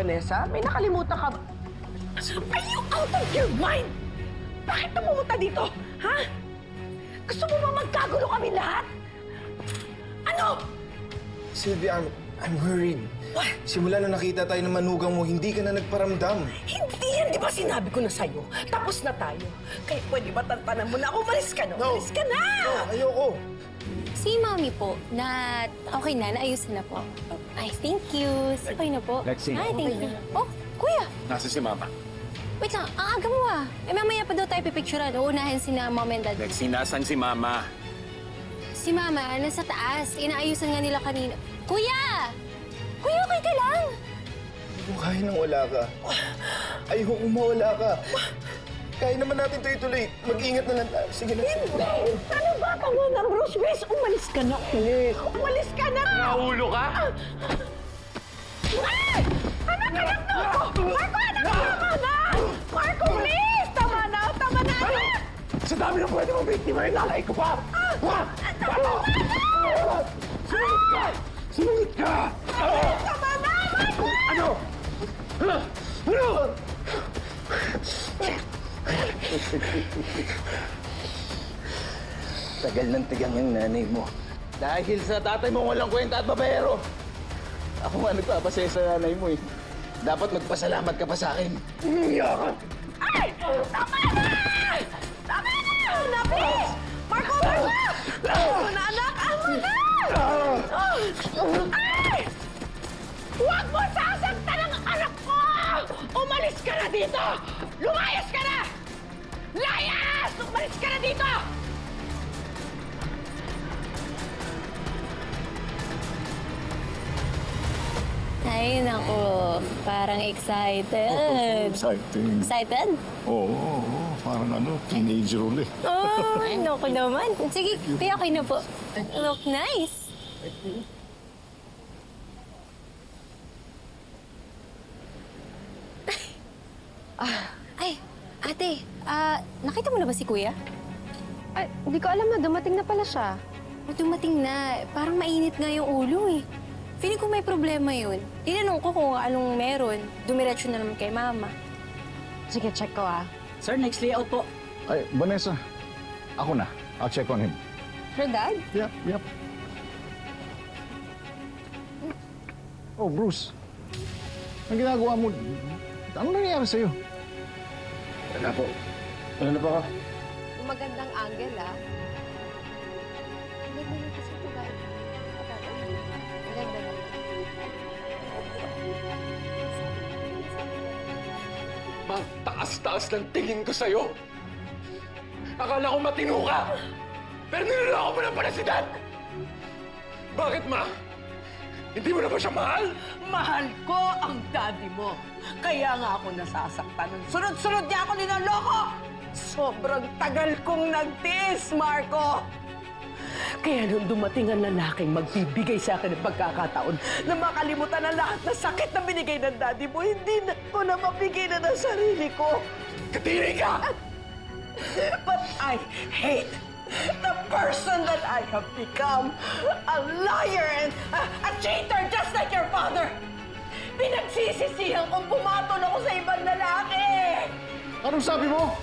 Vanessa, may nakalimutan ka ba? Are you out of your mind? Bakit pumunta dito? Ha? Gusto mo ba magkagulo kami lahat? Ano? Sylvia, I'm worried. What? Simula na nakita tayo ng manugang mo, hindi ka na nagparamdam. Hindi yan, di ba sinabi ko na sa'yo? Tapos na tayo. Kaya pwede ba tantanan mo na? Umalis ka na, umalis ka na! No, ayoko. Si Mami po, na okay na, naayusan na po. Ay, thank you. Okay na po. Lexie. Ay, thank you. Oh, kuya, Nasa si Mama. wait lang. Ang aga mo ah. Eh, mamaya pa daw tayo pipicturean. Uunahin si na Mom and Dad. Lexie, nasan si Mama? Si Mama, nasa taas. Inaayusan nga nila kanina. Kuya! Kuya, okay ka lang? Hindi ko kaya nang wala ka. Ayoko mawala ka. Kaya naman natin ito ituloy. Mag-ingat na lang tayo. Sige na. Hindi! Ano ba ka muna, Bruce? Please, umalis ka na, please. Umalis ka na! Naulo ka? Ay! Anak mo ako! Marco, anak mo! Tama na! Marco, please! Tama na! Tama na! Sa dami ng pwede mong biktima, inalay ko pa! Ha? Paano? Sumunod ka! Sumunod ka! Tama na! Marco! Ano? Ano? Tagal ng tigang yung nanay mo. Dahil sa tatay mong walang kwenta at babayero. Ako nga nagpapasaya sa nanay mo eh. Dapat magpasalamat ka pa sa akin. Iyakan! Ay! Tama na! Tama na! Na, please! Marco, Marco! Ano na, anak? Ano na? Ay! Huwag mo sasaktan ang anak ko! Umalis ka na dito! Lumayas ka na! Layas! Umalis ka na dito! Ay, naku. Parang excited. Exciting. Excited? Oo, parang teenager ulit. Oh, naku naman. Sige, kaya okay na po. Look nice. Ay, ate, nakita mo na ba si Kuya? Ay, hindi ko alam na dumating na pala siya. O, dumating na. Parang mainit nga yung ulo eh. Feeling ko may problema yun. Tinanong ko kung anong meron. Dumiretso na naman kay Mama. Sige, check ko ah. Sir, next layout po. Ay, Vanessa, ako na. I'll check on him. Sure, Dad? Yep. Oh, Bruce. Ang ginagawa mo, ano nangyayari sa'yo? Wala po. Ano na ba ka? Yung magandang angle ah. Ang ganda na kasi ito, guys. Ang ganda na. Ang taas-taas ng tingin ko sa'yo. Akala ko matino ka. Pero niloloko mo na pala si Dad. Bakit, Ma? Hindi mo na ba siya mahal? Mahal ko ang daddy mo. Kaya nga ako nasasaktan. Sunod-sunod niya ako ninaloko! Sobrang tagal kong nagtiis, Marco! Kaya nung dumating ang lalaking magbibigay sa akin ng pagkakataon na makalimutan ang lahat na sakit na binigay ng daddy mo, hindi na ko na mapigilan ang sarili ko. Katiri ka! But I hate the person that I have become. A liar and a cheater just like your father. Pinagsisisihan kong pumatol ako sa ibang lalaki. Anong sabi mo?